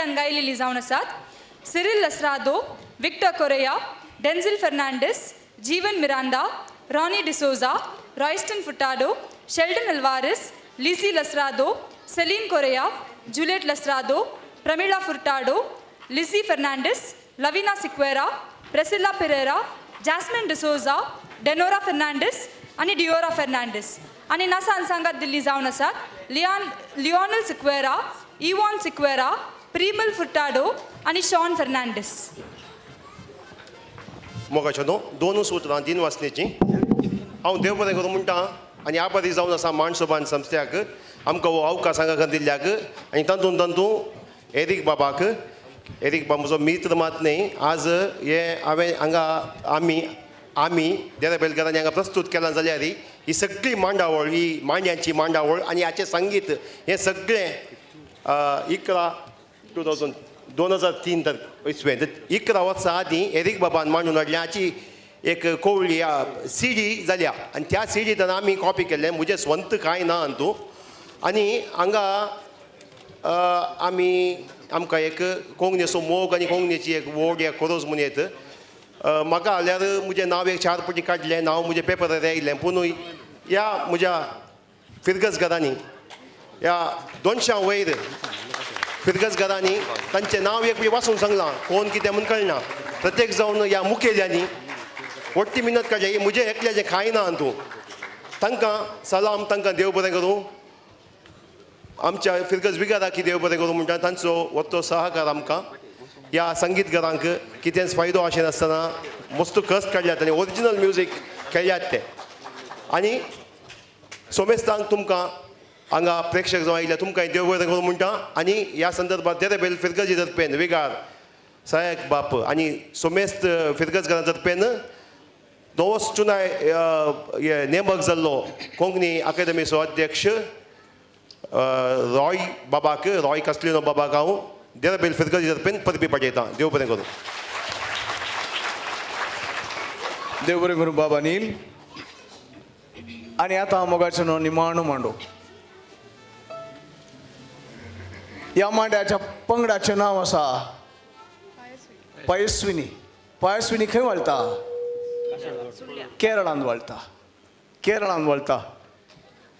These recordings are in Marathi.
नाट्यान गायलेलीं जावन आसात सिरिल लसरादो, विक्टर कोरेया, डेन्झिल फेर्नांडीस, जीवन मिरांडा, रॉनी डिसोजा, रॉयस्टन फुटाडो, शेल्डन अल्वारिस, लिसी लसरादो, सेलीन कोरेया, जुलियट लसरादो, प्रमिला फुर्टाडो, लिझी फेर्नांडीस, लविना सिक्वेरा, प्रेसिला पेरेरा, जॅस्मिन डिसोजा, डेनोरा फेर्नांडीस आणि डिओरा फेर्नांडीस. आणि नासान सांगात दिल्ली जावन आसात लिओनल सिक्वेरा, इवॉन सिक्वेरा, प्रिमल फुर्टाडो आणि शॉन फेर्नांडीस. मोगाच्या दोनूच उतरां दिन वाचनेची हांव देव बरें करूं म्हणटा आनी आभारी जावन आसा माणसोबान संस्थ्याक आमकां हो अवकाश हांगा दिल्ल्याक आनी तातूंत एरीक बाबाक म्हजो मित्र मात न्ही आज हे हांवें हांगा आमी देरा बेलकारांनी हांगा प्रस्तूत केलां जाल्यार ही सगळी मांडावळ ही मांड्यांची मांडावळ आनी हाचें संगीत हें सगळें 2003 इसवें 11 वर्सां आदीं एरीक बाबान मांडून हाडल्या हाची एक कोवळी सीडी जाल्या आनी त्या सीडींतल्यान आमी कॉपी केल्लें म्हजें स्वंत कांय ना तूं आनी हांगा आमकां एक कोंकणीचो मोग आनी कोंकणीची एक व्हड एक खोरोज म्हणून येत म्हाका जाल्यार म्हजें नांव एक 4 फावटी काडलें नांव म्हजें पेपरार येयल्लें पुणूय ह्या म्हज्या फिरगजगारांनी ह्या 200 वयर फिरगजगारांनी तांचें नांव एक वाचून सांगलां कोण कितें म्हूण कळना प्रत्येक जावन ह्या मुखेल्यांनी व्हडटी मिनत काडल्या ही म्हजें एकल्याचें खाय ना तूं तांकां सलाम तांकां देव बरें करूं आमच्या फिरगज विगाराक देव बरें करूं म्हणटा तांचो वतो सहकार आमकां ह्या संगीतकारांक कितेंच फायदो अशें नासतना मस्त कश्ट काडल्यात आनी ओरिजिनल म्युजीक खेळ्ळ्यात ते आनी सोमेस्तांक तुमकां हांगा प्रेक्षक जावन आयिल्ल्या तुमकां देव बरें करूं म्हणटा आनी ह्या संदर्भांत देरेबेल फिरगजी तर्फेन विगार सहायक बाप आनी सोमेस्त फिरगजकारां तर्फेन नवोच चुनाय नेमक जाल्लो कोंकणी अकादेमीचो अध्यक्ष रॉय कस्लिनो बाबाक हांव देरेबेल फिरगजी तर्फेन परबी पाठयतां देव बरें करूं. देव बरें करूं बाबा नील. आनी आतां मोगाचो न्हू निमाणो मांडो ह्या मांड्याच्या पंगडाचें नांव आसा पयस्विनी. पयस्विनी खंय वळटा केरळांत वळटा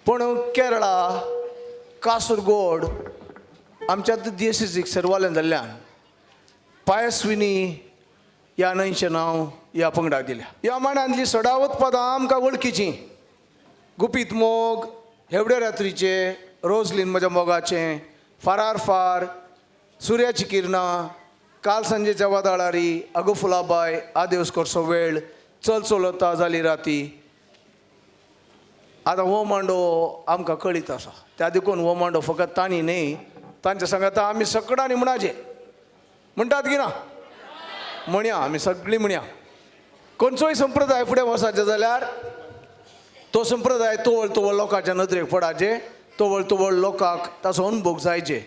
पूण केरळा कासरगोड आमच्या DSC सर्वालें जाल्ल्यान पायस्विनी ह्या न्हंयचें नांव ह्या पंगडाक दिल्या. ह्या मांड्यांतलीं सडावत पदां आमकां वळखीचीं गुपीत मोग हेवड्या रात्रीचे रोजलीन म्हज्या मोगाचें फारार फार सुर्याची किरणां काल सांजेच्या वादळारी आगो फुलाबाय आदेवस करचो वेळ चल चलता जाली राती. आतां हो मांडो आमकां कळीत आसा त्या देखून हो मांडो फकत तांणी न्ही तांच्या सांगाता आमी सकडांनी म्हणाजे म्हणटात की ना म्हणया आमी सगळीं म्हणया. खंयचोय संप्रदाय फुडें वचाचे जाल्यार तो संप्रदाय तोवळ लोकांच्या नदरेक पडाचे तोवळ लोकांक ताचो अनुभव जायचे.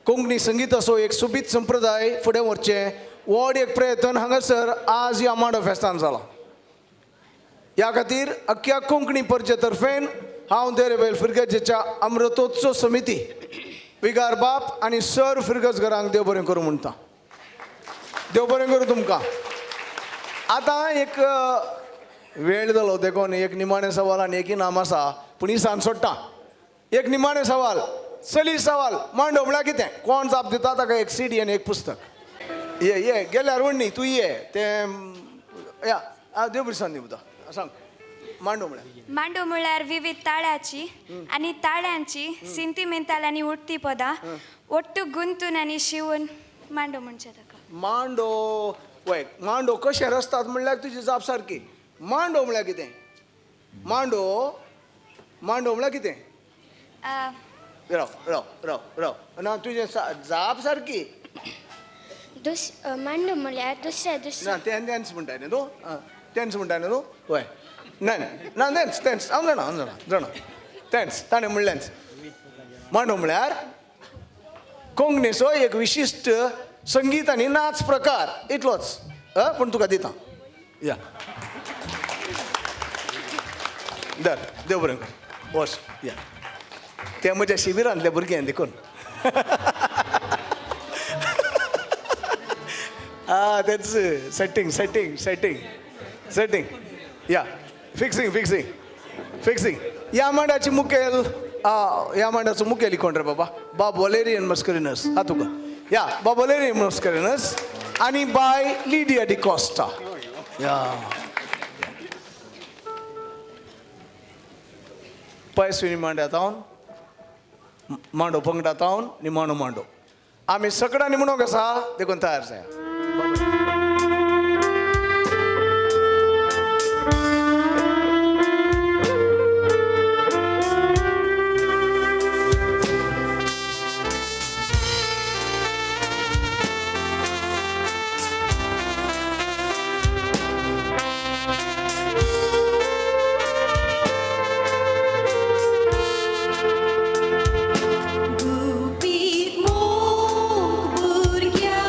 कोंकणी संगीताचो एक सोबीत संप्रदाय फुडें व्हरचें व्हड एक प्रयत्न हांगासर आज ह्या मांडो फेस्तान जाला. ह्या खातीर अख्ख्या कोंकणी परचे तर्फेन हांव देरेबेल फिरगजेच्या अमृतोत्सव समिती विगार बाप आनी सर फिरगजकारांक देव बरें करूं म्हणटा. देव बरें करूं तुमकां. आतां एक वेळ जालो देखून एक निमाणे सवाल आनी एक इनाम आसा पूण ही सांज सोडटा. एक निमाणे सवाल चली सवाल मांडो म्हळ्यार कितें कोण जाप दिता ताका एक CD आनी एक पुस्तक. ये गेल्यार व्हड न्ही तूं ये तें या देव बरें सांग दी सांग. मांडो म्हळ्यार विविध ताळ्याची आनी ताळ्यांची सिंतिमेंताल आनी उठती पदां ಒಟ್ಟು गुंतून आनी शिवून मांडो म्हणचे ताका. मांडो वय मांडो कशें रचतात म्हणल्यार तुजी जाप सारकी. मांडो म्हळ्यार कितें मांडो म्हळ्यार कितें राव ना तुजें जाप सारकी. मांडो म्हळ्यार दुसऱ्या ना तेंच म्हणटाय न्ही तूं तेंच म्हणटाय न्ही तूं वय ना तेंच हांव जाणा तेंच ताणें म्हणलेंच. मांडो म्हळ्यार कोंकणीचो एक विशिश्ट संगीत आनी नाच प्रकार इतलोच पूण तुका दिता. या धर देव बरें कर वच या ते म्हज्या शिबिरांतल्या भुरग्यांक देखून तेच सेटिंग या फिक्सिंग या मांडाची मुखेल या मांडाचो मुखेल कोण रे बाब वलेरियन मस्करिनस हा तुका या बाब वलेरियन मस्करिनस आणि बाय लिडिया डी कॉस्टा या पयसुनी मांड्या तावन मांडो पंगडा तावन निमाणो मांडो आम्ही सगळा निमणो कसा देखून तयार जाय गुपीत मोग भुरग्या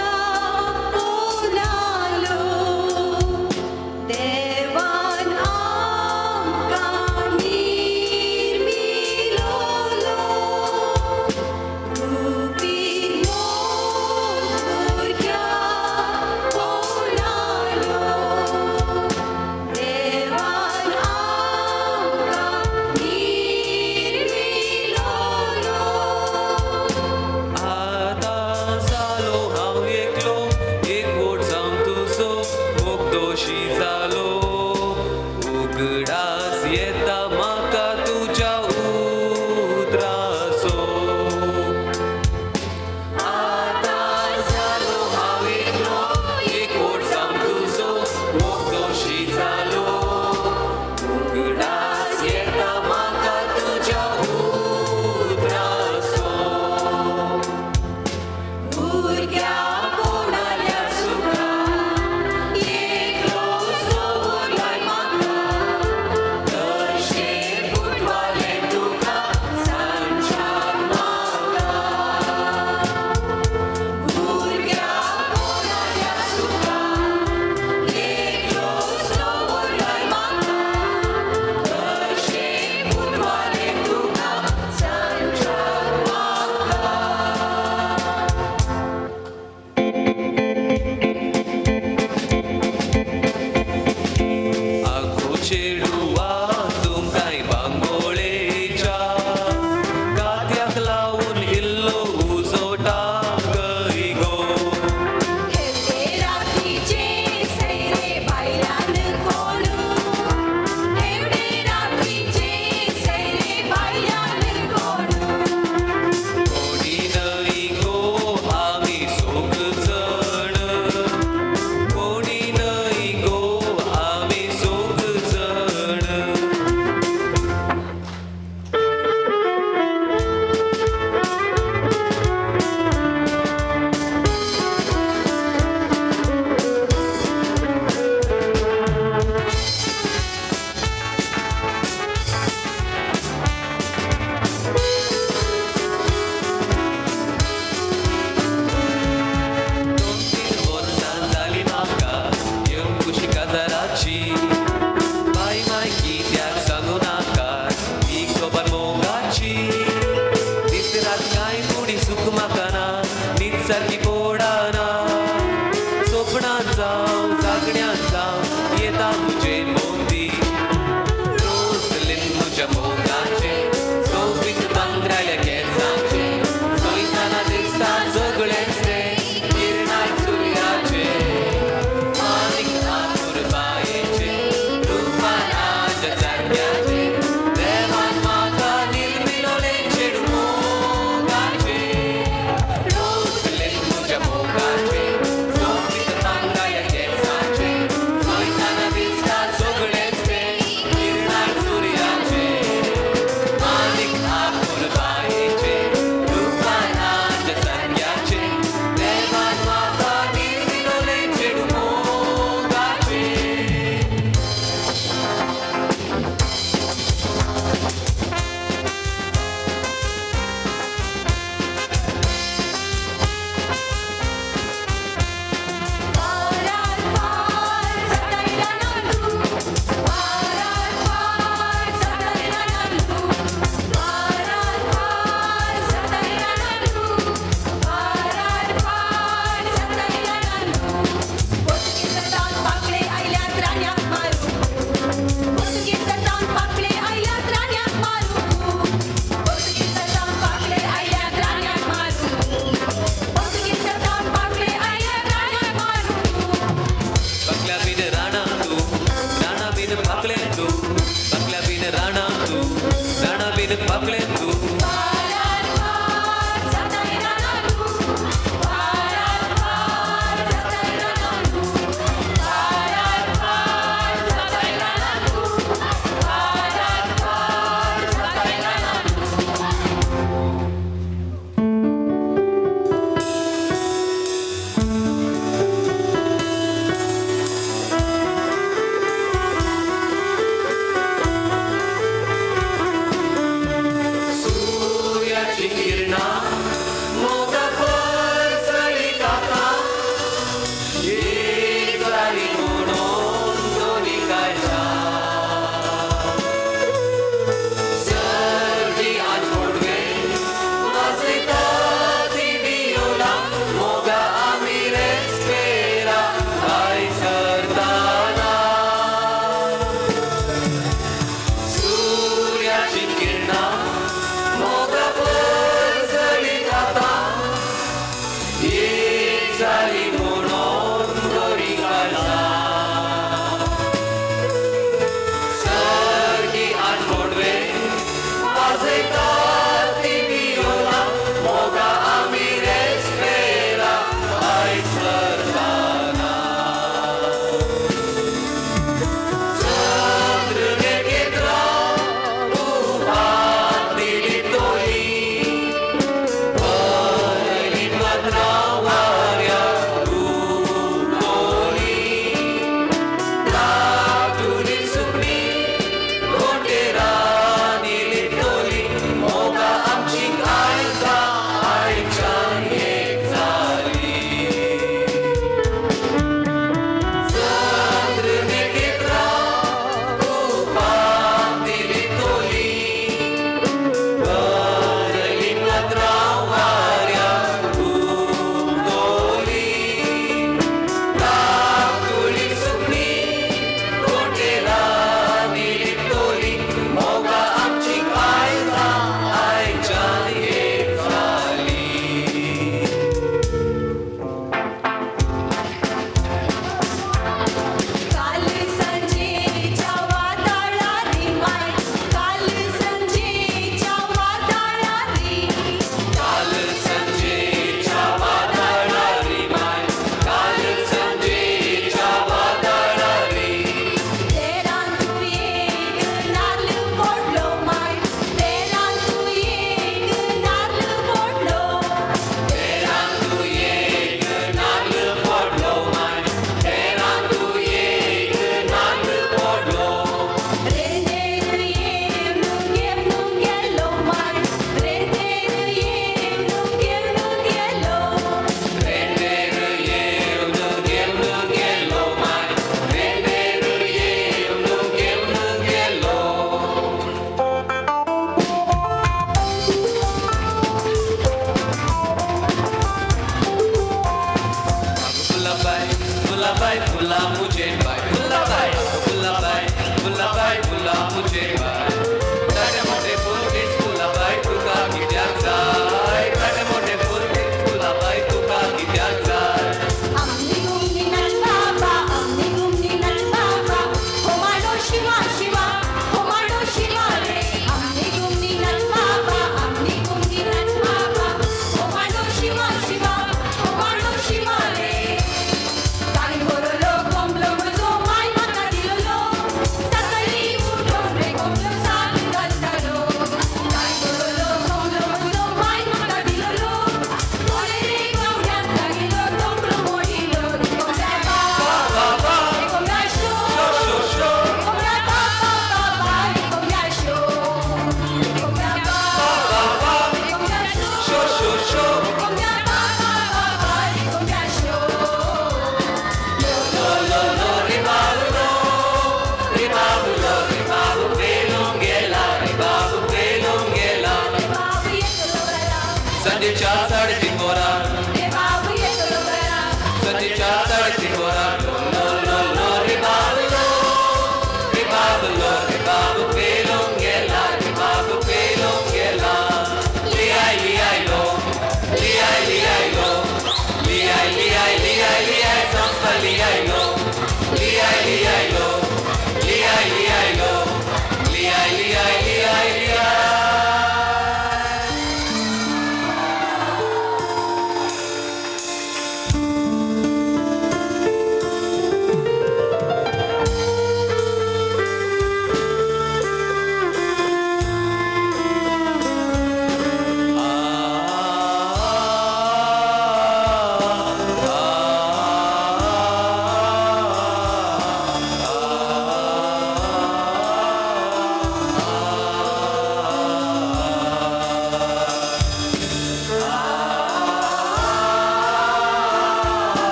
संध्याच्या 3:30